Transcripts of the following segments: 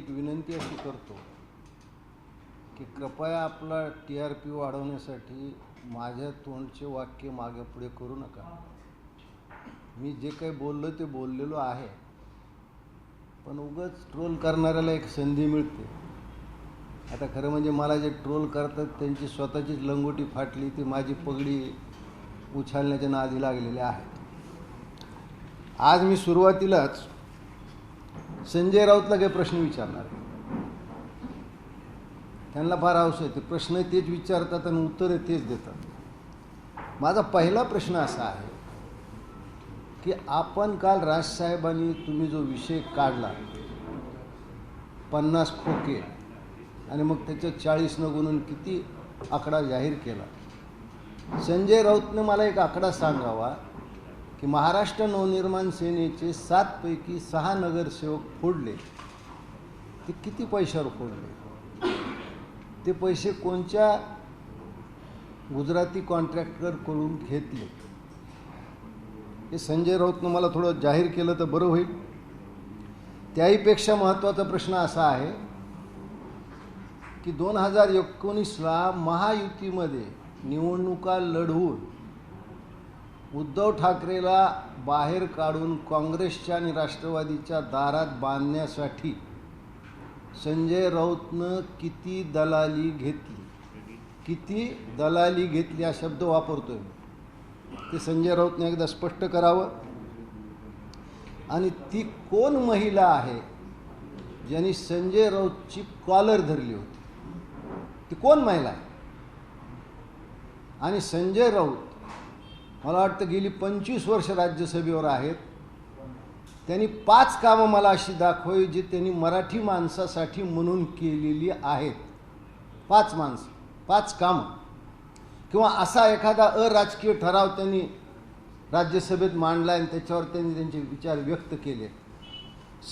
एक विनंती अशी करतो की कृपया आपला TRP वाढवण्यासाठी माझ्या तोंडचे वाक्य मागे पुढे करू नका. मी जे काही बोललो ते बोललेलो आहे, पण उगाच ट्रोल करणाऱ्याला एक संधी मिळते. आता खरं म्हणजे मला जे ट्रोल करतात त्यांची स्वतःचीच लंगोटी फाटली, ती माझी पगडी उछालण्याच्या नादी लागलेले आहेत. आज मी सुरुवातीलाच संजय राऊतला काही प्रश्न विचारणार. त्यांना फार हौस आहे, ते प्रश्न तेच विचारतात आणि उत्तरं तेच देतात. माझा पहिला प्रश्न असा आहे की आपण काल राजसाहेबांनी तुम्ही जो विषय काढला 50 खोके आणि मग त्याच्यात 40 न गुणून किती आकडा जाहीर केला. संजय राऊतने मला एक आकडा सांगावा की महाराष्ट्र नवनिर्माण सेनेचे 7 पैकी 6 नगरसेवक फोडले, ते किती पैशावर फोडले, ते पैसे कोणत्या गुजराती कॉन्ट्रॅक्टरकडून घेतले, हे संजय राऊतनं मला थोडं जाहीर केलं तर बरं होईल. त्याहीपेक्षा महत्त्वाचा प्रश्न असा आहे की 2019ला महायुतीमध्ये निवडणुका लढवून उद्धव ठाकरेला बाहेर काढून काँग्रेसच्या आणि राष्ट्रवादीच्या दारात बांधण्यासाठी संजय राऊतनं किती दलाली घेतली, किती दलाली घेतली हा शब्द वापरतोय मी, ते संजय राऊतने एकदा स्पष्ट करावं. आणि ती कोण महिला आहे ज्यांनी संजय राऊतची कॉलर धरली होती, ती कोण महिला आहे. आणि संजय राऊत मला वाटतं गेली 25 वर्ष राज्यसभेवर आहेत. त्यांनी 5 कामं मला अशी दाखवावी जी त्यांनी मराठी माणसासाठी म्हणून केलेली आहेत. 5 कामं किंवा असा एखादा अराजकीय ठराव त्यांनी राज्यसभेत मांडला आणि त्याच्यावर त्यांनी त्यांचे विचार व्यक्त केले.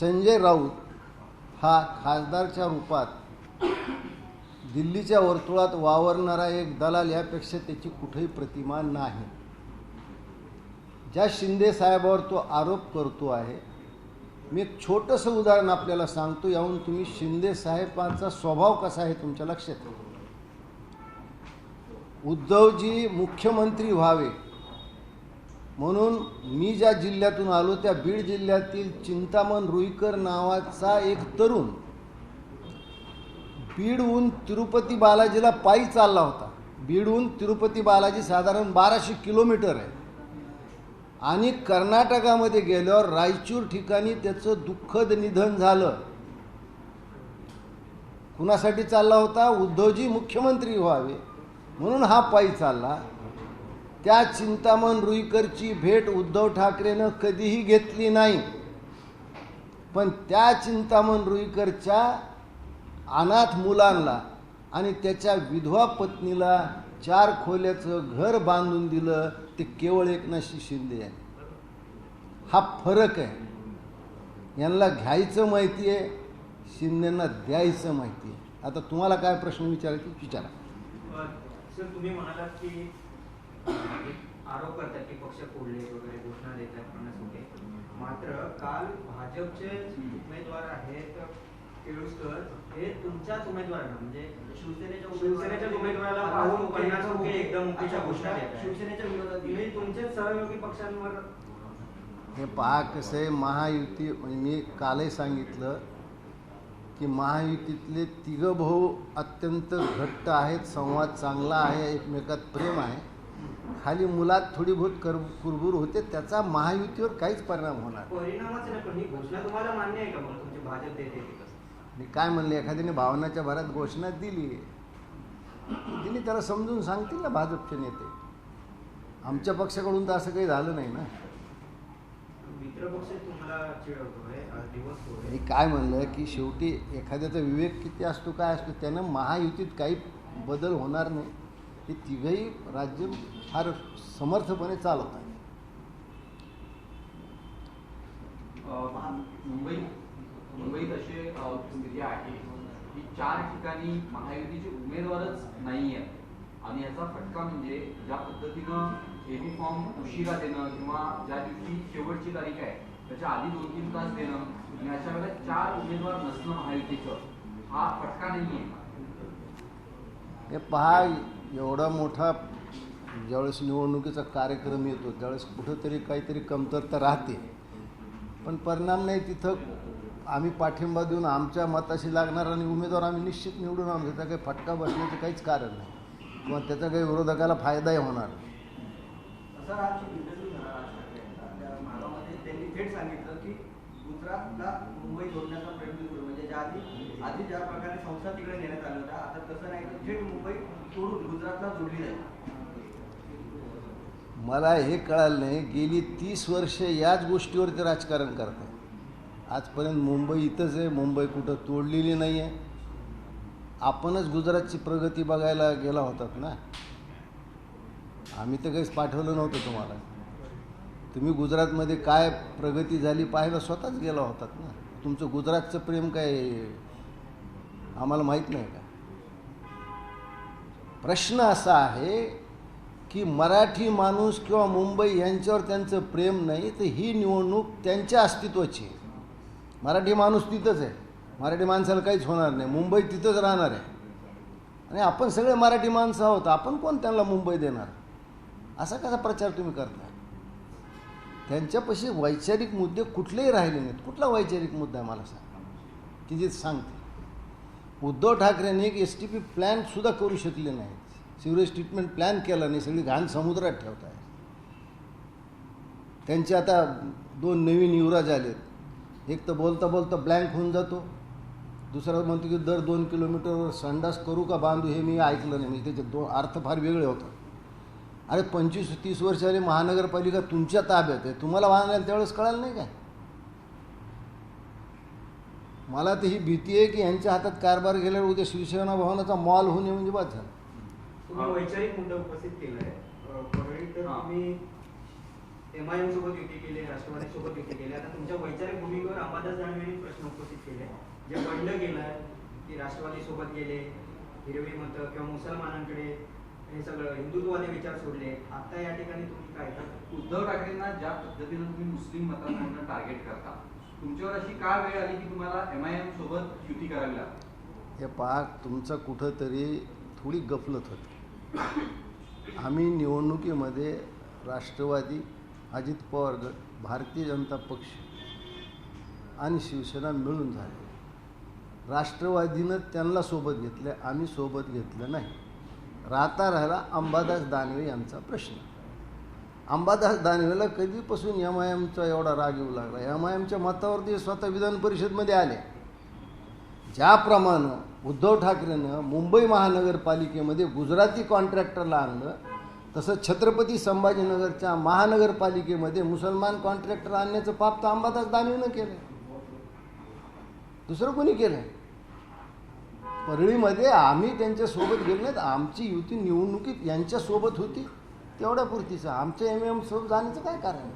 संजय राऊत हा खासदारच्या रूपात दिल्लीच्या वर्तुळात वावरणारा एक दलाल यापेक्षा त्याची कुठेही प्रतिमा नाही. ज्या शिंदे साहेबावर तो आरोप करतो आहे, मी एक छोटंसं उदाहरण आपल्याला सांगतो, याहून तुम्ही शिंदे साहेबांचा स्वभाव कसा आहे तुमच्या लक्षात येईल. उद्धवजी मुख्यमंत्री व्हावे म्हणून मी ज्या जिल्ह्यातून आलो त्या बीड जिल्ह्यातील चिंतामण रुईकर नावाचा एक तरुण बीडहून तिरुपती बालाजीला पायी चालला होता. बीडहून तिरुपती बालाजी साधारण 1200 किलोमीटर आहे. आणि कर्नाटकामध्ये गेल्यावर रायचूर ठिकाणी त्याचं दुःखद निधन झालं. कुणासाठी चालला होता? उद्धवजी मुख्यमंत्री व्हावे म्हणून हा पायी चालला. त्या चिंतामण रुईकरची भेट उद्धव ठाकरेनं कधीही घेतली नाही, पण त्या चिंतामण रुईकरच्या अनाथ मुलांना आणि त्याच्या विधवा पत्नीला 4 खोल्याचं घर बांधून दिलं ते केवळ एकनाथ शिंदे यांनी. हा फरक आहे. यांना घ्यायचं माहिती आहे, शिंदेंना द्यायचं माहिती आहे. आता तुम्हाला काय प्रश्न विचारायचे विचारा. सर, तुम्ही म्हणालात की आरोप करतात की पक्ष फोडले वगैरे, घोषणा देतात 50 खोके. मात्र काल भाजपचे उमेदवार आहेत केळुसकर, हे तुमच्याच उमेदवारांना म्हणजे शिवसेनेच्या उमेदवाराला पाहून 50 खोके एकदम मुख्यच्या घोषणा देतात. शिवसेनेच्या विरोधात तुम्ही तुमच्याच सहयोगी पक्षांवर. हे पहा कसं आहे, महायुती म्हणजे मी कालही सांगितलं की महायुतीतले 3 भाऊ अत्यंत घट्ट आहेत, संवाद चांगला आहे, एकमेकात प्रेम आहे. खाली मुलात थोडी बहुत कुरबुर होते, त्याचा महायुतीवर काहीच परिणाम होणार. परिणामच नाही, पण ही घोषणा तुम्हाला मान्य आहे का? मग तुमची भाजप देते कसं? मी काय म्हणले, एखाद्याने भावनाच्या भरात घोषणा दिली, त्याला समजून सांगतील ना भाजपचे नेते. आमच्या पक्षाकडून तर असं काही झालं नाही ना. मित्रपक्ष तुम्हाला चिडवतोय, दिवसतोय. मी काय म्हणलं की शेवटी एखाद्याचा विवेक किती असतो, काय असतो, त्यानं महायुतीत काही बदल होणार नाही. हे 3घही राज्य फार समर्थपणे चालवत आहे. मुंबईत अशी स्थिती आहे की 4 ठिकाणी महायुतीचे उमेदवारच नाही आहेत आणि याचा फटका म्हणजे ज्या पद्धतीनं एबी फॉर्म उशिरा देणं किंवा ज्या दिवशी शेवटची तारीख आहे त्याच्या आधी 2-3 तास देणं, आणि अशा वेळेला 4 उमेदवार नसणं महायुतीचं हा फटका नाहीये. हे पहा, एवढा मोठा ज्यावेळेस निवडणुकीचा कार्यक्रम येतो त्यावेळेस कुठंतरी काहीतरी कमतरता राहते, पण परिणाम नाही. तिथं आम्ही पाठिंबा देऊन आमच्या मताशी लागणार आणि उमेदवार आम्ही निश्चित निवडून आणू. त्याचा काही फटका बसण्याचं काहीच कारण नाही किंवा त्याचा काही विरोधकाला फायदाही होणार नाही. असं आज इंटरव्ह्यू झाला राज ठाकरे यांचा. त्या मागामध्ये त्यांनी थेट सांगितलं की गुजरातला मुंबई जोडण्याचा प्रयत्न करू, म्हणजे आधी ज्या प्रकारे संस्था तिकडे नेण्यात आल्या होत्या, आता तसं नाही तर थेट मुंबई तोडून गुजरातला जोडली जाईल. मला हे कळालं नाही, गेली 30 वर्ष याच गोष्टीवरती राजकारण करते. आजपर्यंत मुंबई इथंच आहे, मुंबई कुठं तोडलेली नाही आहे. आपणच गुजरातची प्रगती बघायला गेला होतात ना. आम्ही तर काहीच पाठवलं नव्हतं तुम्हाला. तुम्ही गुजरातमध्ये काय प्रगती झाली पाहायला स्वतःच गेला होतात ना. तुमचं गुजरातचं प्रेम काय आम्हाला माहीत नाही का? प्रश्न असा आहे की मराठी माणूस किंवा मुंबई यांच्यावर त्यांचं प्रेम नाही, तर ही निवडणूक त्यांच्या अस्तित्वाची आहे. मराठी माणूस तिथंच आहे, मराठी माणसाला काहीच होणार नाही, मुंबई तिथंच राहणार आहे. आणि आपण सगळे मराठी माणसं आहोत, आपण कोण त्यांना मुंबई देणार? असा कसा प्रचार तुम्ही करता? त्यांच्यापाशी वैचारिक मुद्दे कुठलेही राहिले नाहीत. कुठला वैचारिक मुद्दा आहे मला सांग, की जे सांगते. उद्धव ठाकरेंनी एक STP प्लॅनसुद्धा करू शकले नाहीत. सिवरेज ट्रीटमेंट प्लॅन केला नाही, सगळी घाण समुद्रात ठेवत आहे. त्यांचे आता 2 नवीन युवराज आलेत. एक तर बोलता बोलता ब्लँक होऊन जातो, दुसरा म्हणतो की दर 2 किलोमीटरवर संडास करू का बांधू, हे मी ऐकलं नाही. म्हणजे त्याचे अर्थ फार वेगळे होतात. अरे 25-30 वर्ष आले महानगरपालिका तुमच्या ताब्यात आहे, तुम्हाला बांधायला त्यावेळेस कळालं नाही काय? मला तर ही भीती आहे की यांच्या हातात कारभार गेल्यावर उद्या शिवसेना भवनाचा मॉल होणे म्हणजे बाद झालं. तुम्ही वैचारिक मुद्दा उपस्थित केलाय परळी, तर तुम्ही MIM सोबत युती केली, राष्ट्रवादी सोबत युती केली. आता तुमच्या वैचारिक भूमिकेवर अंबादास दानवेंनी प्रश्न उपस्थित केले, जे बंड केलंय की राष्ट्रवादी सोबत गेले, हिरवी मतं किंवा मुसलमानांकडे हे सगळं हिंदुत्ववादी विचार सोडले. आता या ठिकाणी तुम्ही काय करता? उद्धव ठाकरेंना ज्या पद्धतीनं तुम्ही मुस्लिम मतदारांना टार्गेट करता, तुमच्यावर अशी काय वेळ आली की तुम्हाला MIM सोबत युती करावी लागली? हे पहा, तुमचं कुठंतरी थोडी गफलत होती. आम्ही निवडणुकीमध्ये राष्ट्रवादी, अजित पवार गट, भारतीय जनता पक्ष आणि शिवसेना मिळून झाले. राष्ट्रवादीनं त्यांना सोबत घेतलं, आम्ही सोबत घेतलं नाही. राहिला अंबादास दानवे यांचा प्रश्न. अंबादास दानवेला कधीपासून MIMचा एवढा राग येऊ लागला? MIMच्या मतावरती स्वतः विधान परिषदमध्ये आले. ज्याप्रमाणे उद्धव ठाकरेनं मुंबई महानगरपालिकेमध्ये गुजराती कॉन्ट्रॅक्टरला आणलं, तसं छत्रपती संभाजीनगरच्या महानगरपालिकेमध्ये मुसलमान कॉन्ट्रॅक्टर आणण्याचं पाप तर अंबादास दानवेनं केलं, दुसरं कोणी केलं? परळीमध्ये आम्ही त्यांच्यासोबत गेलो नाहीत. आमची युती निवडणुकीत यांच्यासोबत होती, तेवढ्या पुरतीचं. आमच्या MIM सोबत जाण्याचं काय कारण?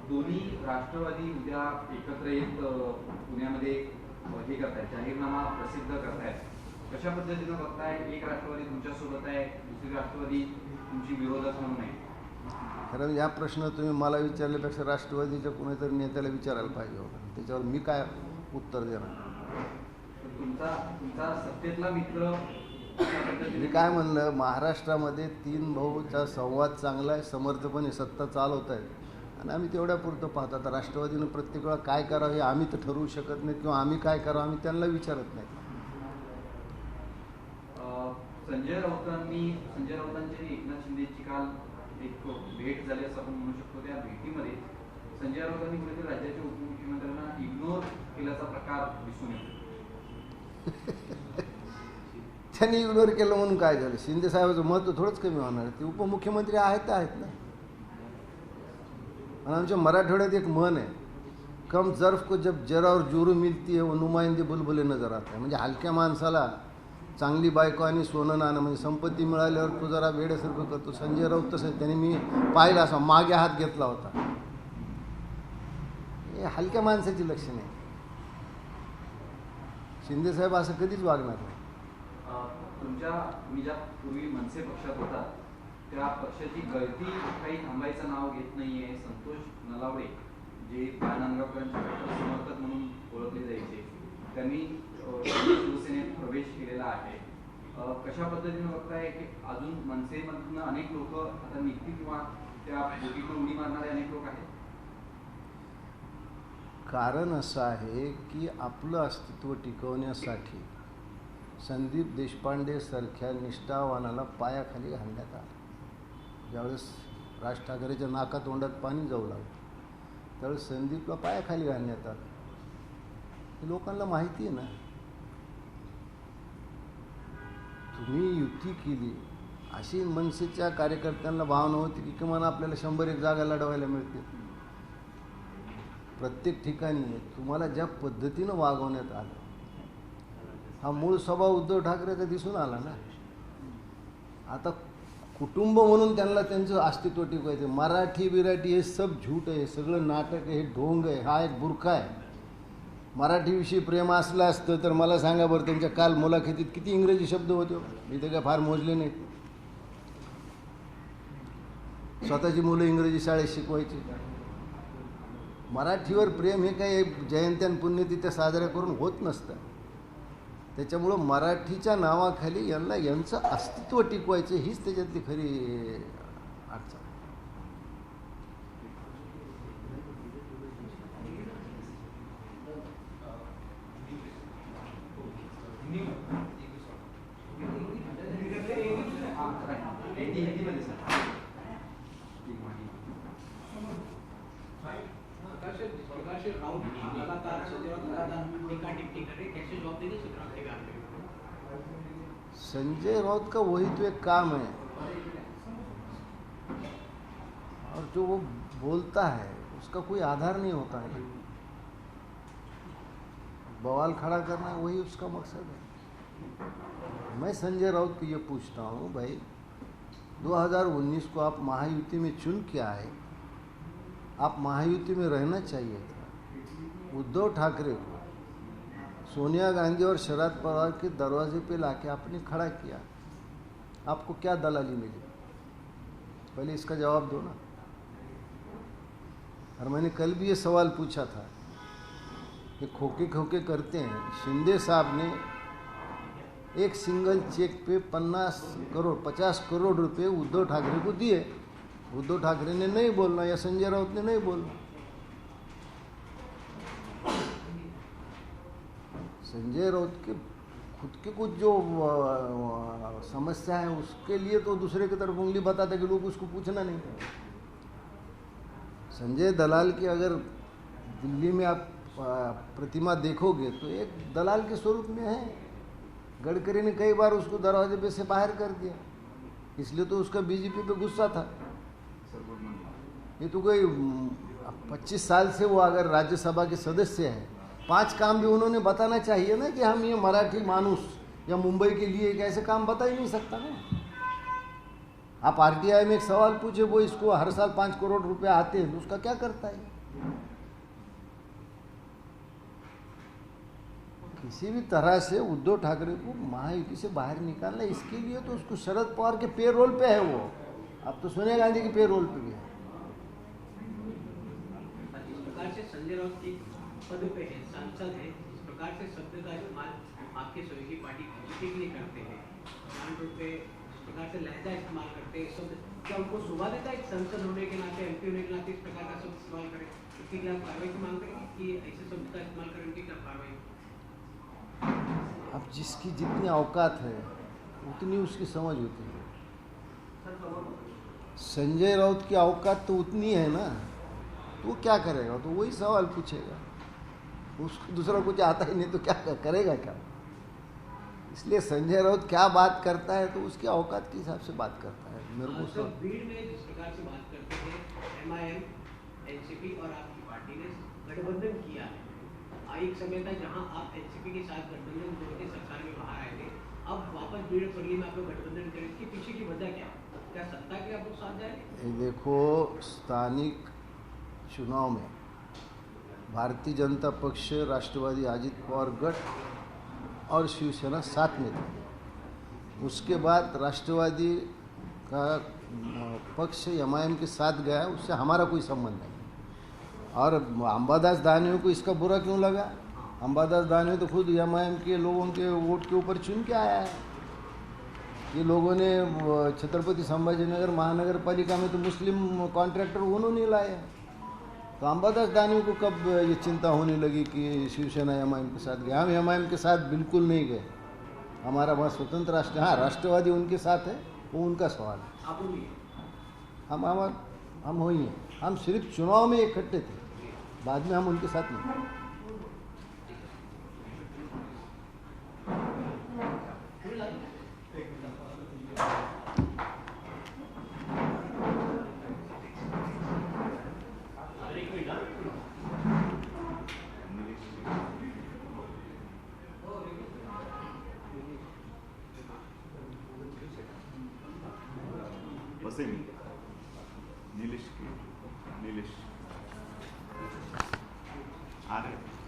दोन्ही राष्ट्रवादी उद्या एकत्र येत पुण्यामध्ये हे करतायत, जाहीरनामा प्रसिद्ध करतायत. कशा पद्धतीनं बघताय? एक राष्ट्रवादी तुमच्यासोबत आहे, दुसरी राष्ट्रवादी तुमची विरोधक म्हणून आहे. खरं या प्रश्न तुम्ही मला विचारल्यापेक्षा राष्ट्रवादीच्या कोणीतरी नेत्याला विचारायला पाहिजे होता. त्याच्यावर मी काय उत्तर देणार? तुमचा सत्तेतला मित्र मी काय म्हणलं, महाराष्ट्रामध्ये 3 भाऊचा संवाद चांगला आहे, समर्थपणे सत्ता चालवत आहेत आणि आम्ही तेवढ्या पुरतं पाहतो. आता राष्ट्रवादीनं प्रत्येक वेळा काय करावं हे आम्ही तर ठरवू शकत नाही, किंवा आम्ही काय करावं आम्ही त्यांना विचारत नाही. संजय राऊतांची एकनाथ शिंदेची काल एक भेट झाली असं आपण म्हणू शकतो. त्या भेटीमध्ये संजय राऊतांनी कुठेतरी राज्याच्या उपमुख्यमंत्र्यांना इग्नोर केल्याचा प्रकार दिसून येतो. त्यांनी इग्नोर केलं म्हणून काय झालं? शिंदे साहेबाचं महत्त्व थोडंच कमी होणार. ते उपमुख्यमंत्री आहेत ना. आणि आमच्या मराठवाड्यात एक म्हण आहे, कम जर्फ को जब जरा और जोरू मिलती है वो नुमाइंदे बुलबुले नजर आता है. म्हणजे हलक्या माणसाला चांगली बायको आणि सोनं नाणं म्हणजे संपत्ती मिळाल्यावर तो जरा वेड्यासारखं करतो. संजय राऊत तसं त्याने मी पाहिलं, असा मागे हात घेतला होता. हे हलक्या माणसाची लक्षण आहे. शिंदेसाहेब असं कधीच वागणार नाही. तुम्ही ज्या पूर्वी मनसे पक्षात होता त्या पक्षाची गळती काही थांबायचं नाव घेत नाहीये. संतोष नलावडे जे बाळनांदगावकरांचे समर्थक म्हणून ओळखले जायचे, त्यांनी शिवसेनेत प्रवेश केलेला आहे. कशा पद्धतीने बघताय की अजून मनसेमधनं अनेक लोक आता निघतील किंवा त्या बोटीतून उडी मारणारे अनेक लोक आहेत? कारण असं आहे की आपलं अस्तित्व टिकवण्यासाठी संदीप देशपांडे सारख्या निष्ठावानाला पायाखाली घालण्यात आलं. ज्यावेळेस राज ठाकरेच्या नाकातोंडात पाणी जाऊ लागलं त्यावेळेस संदीपला पायाखाली घालण्यात आलं. हे लोकांना माहिती आहे ना. तुम्ही युती केली अशी मनसेच्या कार्यकर्त्यांना भावना होती की किमान आपल्याला 100-1 जागा लढवायला मिळते. प्रत्येक ठिकाणी तुम्हाला ज्या पद्धतीनं वागवण्यात आलं हा मूळ स्वभाव उद्धव ठाकरेचा दिसून आला ना. आता कुटुंब म्हणून त्यांना त्यांचं अस्तित्व टिकवायचं. मराठी बिराठी हे सब झूट आहे, सगळं नाटक आहे, हे ढोंग आहे, हा एक बुरखा आहे. मराठीविषयी प्रेम असलं असतं तर मला सांगा बरं त्यांच्या काल मुलाखतीत किती इंग्रजी शब्द होते. मी ते काय फार मोजले नाहीत. स्वतःची मुलं इंग्रजी शाळेत शिकवायची. मराठीवर प्रेम हे काही जयंत्यान पुण्यतिथ्या साजऱ्या करून होत नसतं. त्याच्यामुळं मराठीच्या नावाखाली यांचं अस्तित्व टिकवायचं हीच त्याच्यातली खरी अडचण. संजय राउत का वही तो एक काम है और जो वो बोलता है उसका कोई आधार नहीं होता है. बवाल खड़ा करना वही उसका मकसद है. मैं संजय राउत को ये पूछता हूँ, भाई 2019 को आप महायुति में चुन के आए, आप महायुति में रहना चाहिए था. उद्धव ठाकरे को सोनिया गांधी और शरद पवार के दरवाजे पे लाके आपने खड़ा किया. आपको क्या दलाली मिली? पहले इसका जवाब दो ना. और मैंने कल भी ये सवाल पूछा था कि खोके खोके करते हैं. शिंदे साहब ने एक सिंगल चेक पे 50 करोड़ रुपए उद्धव ठाकरे को दिए. उद्धव ठाकरे ने नहीं बोलना या संजय राउत ने नहीं बोलना. संजय राउत के खुद के कुछ जो समस्या है उसके लिए तो दूसरे की तरफ उंगली बताते कि लोग उसको पूछना नहीं. संजय दलाल की अगर दिल्ली में आप प्रतिमा देखोगे तो एक दलाल के स्वरूप में है. गडकरी ने कई बार उसको दरवाजे पे से बाहर कर दिया, इसलिए तो उसका बीजेपी पे गुस्सा था. ये तो कोई 25 साल से वो अगर राज्यसभा के सदस्य हैं, 5 काम भी उन्होंने बताना चाहिए ना कि हम ये मराठी मानुस या मुंबई के लिए एक ऐसे काम बता ही नहीं सकता ना. आप आरटीआई में एक सवाल पूछे, वो इसको हर साल 5 करोड़ रुपए आते हैं, उसका क्या करता है? किसी भी तरह से उद्धव ठाकरे को महायुति से बाहर निकालना, इसके लिए तो उसको शरद पवार के पेरोल पे है. वो अब तो सोनिया गांधी के पेरोल पे भी है. इस प्रकार से संजय राउत की पद पे है, सांसद है, इस प्रकार से शब्द का इस्तेमाल आपके सहयोगी पार्टी बीजेपी के लिए करते हैं, समान रूप पे इस प्रकार से लहजा इस्तेमाल करते हैं शब्द, क्या उनको शोभा देता है एक सांसद होने के नाते, एमपी होने के नाते इस प्रकार का शब्द इस्तेमाल करें? इसके खिलाफ कार्रवाई की मांग करेंगे कि ऐसे शब्द का इस्तेमाल करें, उनकी क्या कार्रवाई? अब जिसकी जितनी औकात है उतनी उसकी समझ होती है. संजय राउत की औकात तो उतनी है ना, तो वो क्या करेगा? तो वही सवाल पूछेगा. उसको दूसरा कुछ आता ही नहीं तो क्या करेगा क्या? इसलिए संजय राउत क्या बात करता है तो उसकी औकात के हिसाब से बात करता है. मेरे को तो भीड़ में जिस प्रकार से बात करते हैं, एमआईएम, एनसीपी और आपकी पार्टी ने गठबंधन किया है. एक समय था जहां आप एनसीपी के साथ गठबंधन तोड़ के सरकार में बाहर आए थे, अब वापस भीड़ पड़ी में आप लोग गठबंधन करें, इसके पीछे की वजह क्या है? क्या सत्ता के आप लोग साथ जाएंगे? देखो, स्थानिक चुनाव में भारतीय जनता पक्ष, राष्ट्रवादी अजित पवार गठ और शिवसेना साथ में थे. उसके बाद राष्ट्रवादी का पक्ष MIM के साथ गया, उससे हमारा कोई संबंध नहीं। और अंबादास दानवे को इसका बुरा क्यों लगा? अंबादास दानवे तो खुद MIM के लोगों के वोट के ऊपर चुन के आया है। ये लोगों ने छत्रपति संभाजीनगर महानगर पालिका में तो मुस्लिम कॉन्ट्रैक्टर उन्होंने लाए। तो अंबादास दानवे को कब ये चिंता होने लगी कि शिवसेना MIM के साथ गए? हम MIM के साथ बिल्कुल नहीं गए। हमारा वहाँ स्वतंत्र राष्ट्र, हाँ राष्ट्रवादी उनके साथ है, वो उनका सवाल है। आप होंगे हम वही हैं। हम सिर्फ चुनाव में इकट्ठे थे, बाद में हम उनके साथ नहीं थे। वसीम नीलेश आ रहे